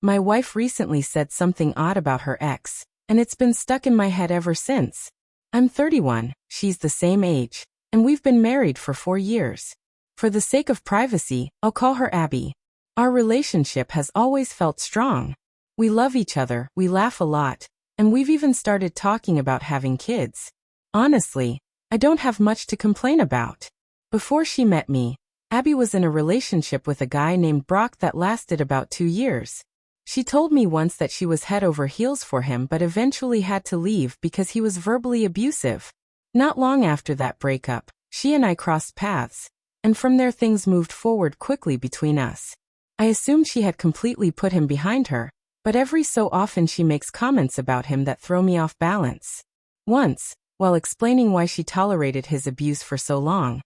My wife recently said something odd about her ex, and it's been stuck in my head ever since. I'm 31, she's the same age, and we've been married for 4 years. For the sake of privacy, I'll call her Abby. Our relationship has always felt strong. We love each other, we laugh a lot, and we've even started talking about having kids. Honestly, I don't have much to complain about. Before she met me, Abby was in a relationship with a guy named Brock that lasted about 2 years. She told me once that she was head over heels for him but eventually had to leave because he was verbally abusive. Not long after that breakup, she and I crossed paths, and from there things moved forward quickly between us. I assumed she had completely put him behind her, but every so often she makes comments about him that throw me off balance. Once, while explaining why she tolerated his abuse for so long,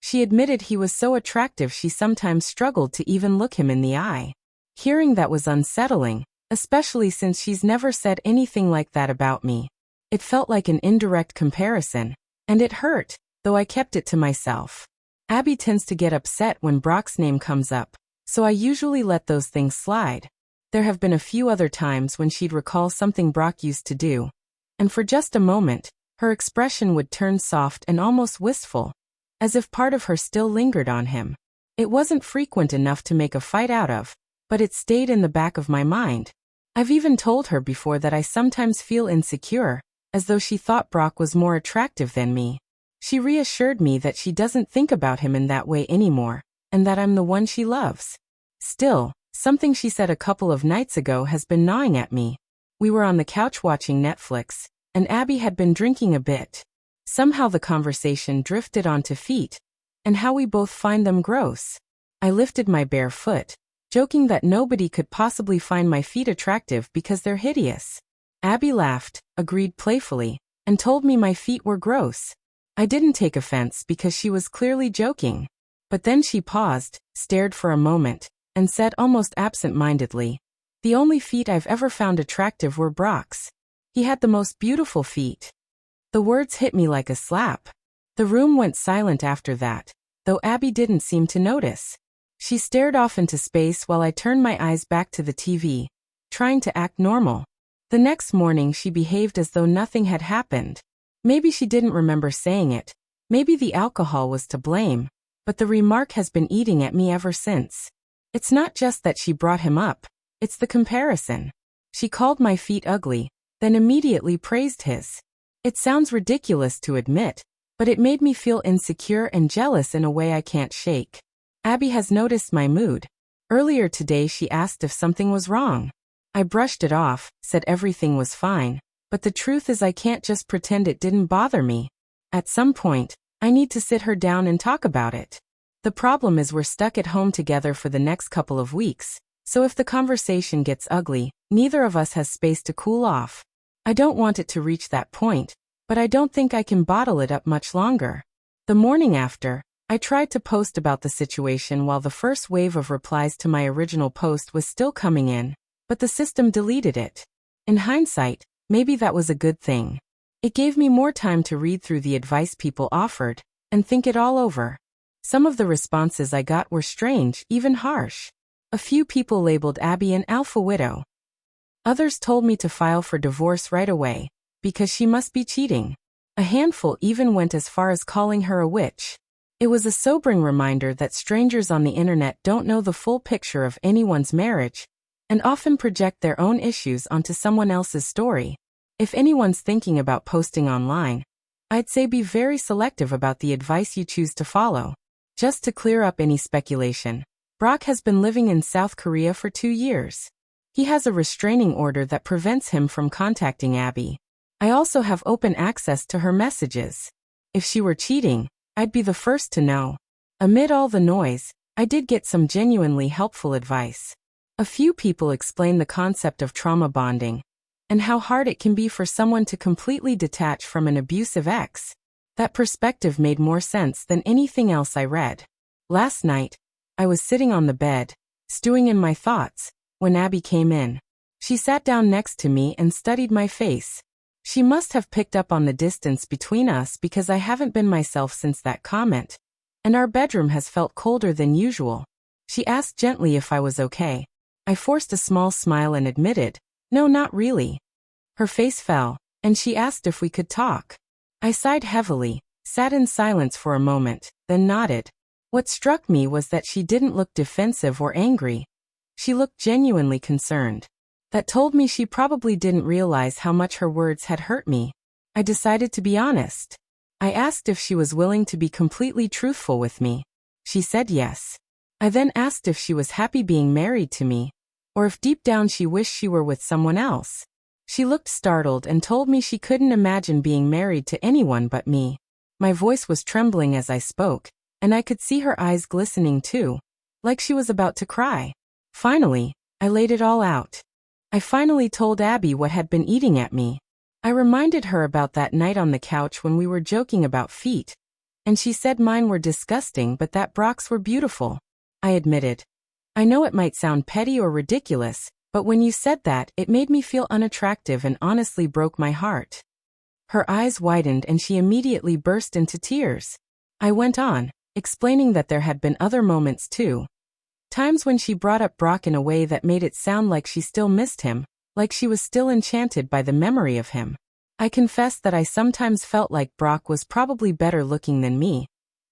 she admitted he was so attractive she sometimes struggled to even look him in the eye. Hearing that was unsettling, especially since she's never said anything like that about me. It felt like an indirect comparison, and it hurt, though I kept it to myself. Abby tends to get upset when Brock's name comes up, so I usually let those things slide. There have been a few other times when she'd recall something Brock used to do, and for just a moment, her expression would turn soft and almost wistful, as if part of her still lingered on him. It wasn't frequent enough to make a fight out of, but it stayed in the back of my mind. I've even told her before that I sometimes feel insecure, as though she thought Brock was more attractive than me. She reassured me that she doesn't think about him in that way anymore, and that I'm the one she loves. Still, something she said a couple of nights ago has been gnawing at me. We were on the couch watching Netflix, and Abby had been drinking a bit. Somehow the conversation drifted onto feet, and how we both find them gross. I lifted my bare foot, joking that nobody could possibly find my feet attractive because they're hideous. Abby laughed, agreed playfully, and told me my feet were gross. I didn't take offense because she was clearly joking. But then she paused, stared for a moment, and said almost absent-mindedly, "The only feet I've ever found attractive were Brock's. He had the most beautiful feet." The words hit me like a slap. The room went silent after that, though Abby didn't seem to notice. She stared off into space while I turned my eyes back to the TV, trying to act normal. The next morning she behaved as though nothing had happened. Maybe she didn't remember saying it, maybe the alcohol was to blame, but the remark has been eating at me ever since. It's not just that she brought him up, it's the comparison. She called my feet ugly, then immediately praised his. It sounds ridiculous to admit, but it made me feel insecure and jealous in a way I can't shake. Abby has noticed my mood. Earlier today she asked if something was wrong. I brushed it off, said everything was fine, but the truth is I can't just pretend it didn't bother me. At some point, I need to sit her down and talk about it. The problem is we're stuck at home together for the next couple of weeks, so if the conversation gets ugly, neither of us has space to cool off. I don't want it to reach that point, but I don't think I can bottle it up much longer. The morning after, I tried to post about the situation while the first wave of replies to my original post was still coming in, but the system deleted it. In hindsight, maybe that was a good thing. It gave me more time to read through the advice people offered, and think it all over. Some of the responses I got were strange, even harsh. A few people labeled Abby an alpha widow. Others told me to file for divorce right away, because she must be cheating. A handful even went as far as calling her a witch. It was a sobering reminder that strangers on the internet don't know the full picture of anyone's marriage, and often project their own issues onto someone else's story. If anyone's thinking about posting online, I'd say be very selective about the advice you choose to follow. Just to clear up any speculation, Brock has been living in South Korea for 2 years. He has a restraining order that prevents him from contacting Abby. I also have open access to her messages. If she were cheating, I'd be the first to know. Amid all the noise, I did get some genuinely helpful advice. A few people explained the concept of trauma bonding, and how hard it can be for someone to completely detach from an abusive ex. That perspective made more sense than anything else I read. Last night, I was sitting on the bed, stewing in my thoughts, when Abby came in. She sat down next to me and studied my face. She must have picked up on the distance between us because I haven't been myself since that comment, and our bedroom has felt colder than usual. She asked gently if I was okay. I forced a small smile and admitted, "No, not really." Her face fell, and she asked if we could talk. I sighed heavily, sat in silence for a moment, then nodded. What struck me was that she didn't look defensive or angry. She looked genuinely concerned. That told me she probably didn't realize how much her words had hurt me. I decided to be honest. I asked if she was willing to be completely truthful with me. She said yes. I then asked if she was happy being married to me, or if deep down she wished she were with someone else. She looked startled and told me she couldn't imagine being married to anyone but me. My voice was trembling as I spoke, and I could see her eyes glistening too, like she was about to cry. Finally, I laid it all out. I finally told Abby what had been eating at me. I reminded her about that night on the couch when we were joking about feet, and she said mine were disgusting but that Brock's were beautiful. I admitted, "I know it might sound petty or ridiculous, but when you said that, it made me feel unattractive and honestly broke my heart." Her eyes widened and she immediately burst into tears. I went on, explaining that there had been other moments too. Times when she brought up Brock in a way that made it sound like she still missed him, like she was still enchanted by the memory of him. I confessed that I sometimes felt like Brock was probably better looking than me,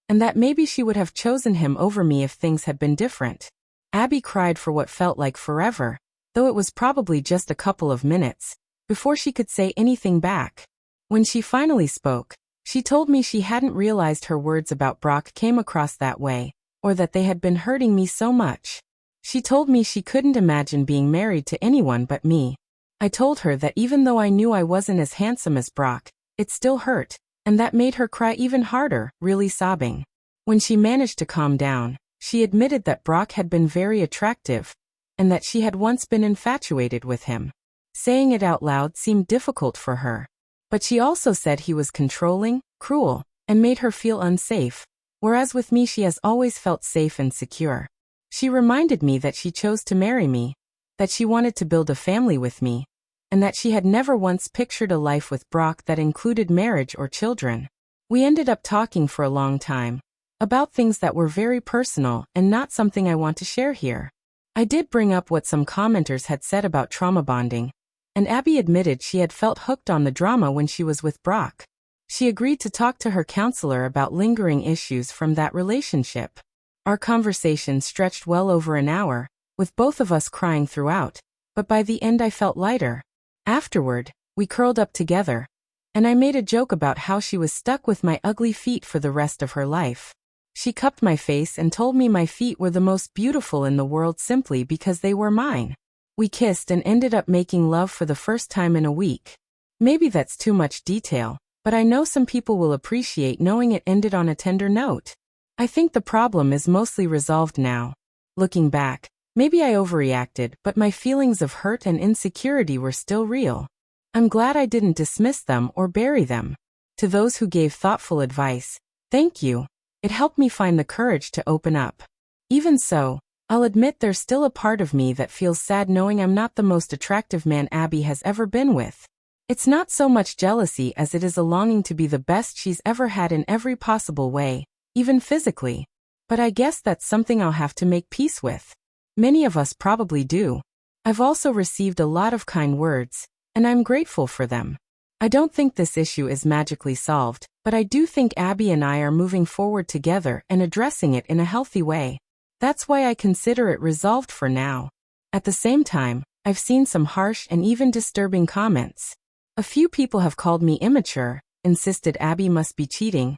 and that maybe she would have chosen him over me if things had been different. Abby cried for what felt like forever, though it was probably just a couple of minutes, before she could say anything back. When she finally spoke, she told me she hadn't realized her words about Brock came across that way, or that they had been hurting me so much. She told me she couldn't imagine being married to anyone but me. I told her that even though I knew I wasn't as handsome as Brock, it still hurt, and that made her cry even harder, really sobbing. When she managed to calm down, she admitted that Brock had been very attractive, and that she had once been infatuated with him. Saying it out loud seemed difficult for her. But she also said he was controlling, cruel, and made her feel unsafe, whereas with me she has always felt safe and secure. She reminded me that she chose to marry me, that she wanted to build a family with me, and that she had never once pictured a life with Brock that included marriage or children. We ended up talking for a long time, about things that were very personal and not something I want to share here. I did bring up what some commenters had said about trauma bonding, and Abby admitted she had felt hooked on the drama when she was with Brock. She agreed to talk to her counselor about lingering issues from that relationship. Our conversation stretched well over an hour, with both of us crying throughout, but by the end I felt lighter. Afterward, we curled up together, and I made a joke about how she was stuck with my ugly feet for the rest of her life. She cupped my face and told me my feet were the most beautiful in the world simply because they were mine. We kissed and ended up making love for the first time in a week. Maybe that's too much detail, but I know some people will appreciate knowing it ended on a tender note. I think the problem is mostly resolved now. Looking back, maybe I overreacted, but my feelings of hurt and insecurity were still real. I'm glad I didn't dismiss them or bury them. To those who gave thoughtful advice, thank you. It helped me find the courage to open up. Even so, I'll admit there's still a part of me that feels sad knowing I'm not the most attractive man Abby has ever been with. It's not so much jealousy as it is a longing to be the best she's ever had in every possible way, even physically. But I guess that's something I'll have to make peace with. Many of us probably do. I've also received a lot of kind words, and I'm grateful for them. I don't think this issue is magically solved, but I do think Abby and I are moving forward together and addressing it in a healthy way. That's why I consider it resolved for now. At the same time, I've seen some harsh and even disturbing comments. A few people have called me immature, insisted Abby must be cheating,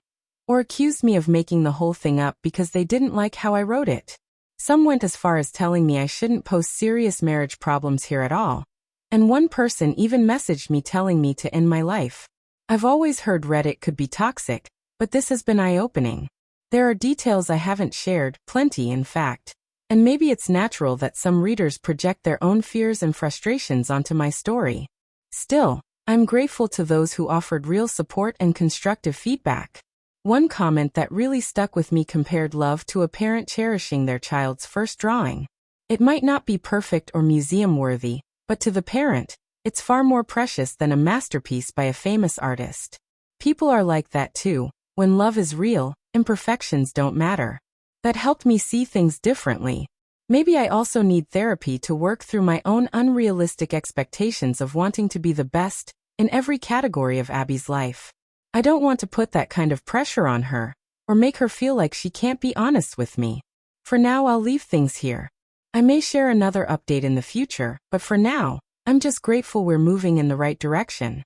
or accused me of making the whole thing up because they didn't like how I wrote it. Some went as far as telling me I shouldn't post serious marriage problems here at all. And one person even messaged me telling me to end my life. I've always heard Reddit could be toxic, but this has been eye-opening. There are details I haven't shared, plenty in fact. And maybe it's natural that some readers project their own fears and frustrations onto my story. Still, I'm grateful to those who offered real support and constructive feedback. One comment that really stuck with me compared love to a parent cherishing their child's first drawing. It might not be perfect or museum-worthy, but to the parent, it's far more precious than a masterpiece by a famous artist. People are like that too. When love is real, imperfections don't matter. That helped me see things differently. Maybe I also need therapy to work through my own unrealistic expectations of wanting to be the best in every category of Abby's life. I don't want to put that kind of pressure on her, or make her feel like she can't be honest with me. For now, I'll leave things here. I may share another update in the future, but for now, I'm just grateful we're moving in the right direction.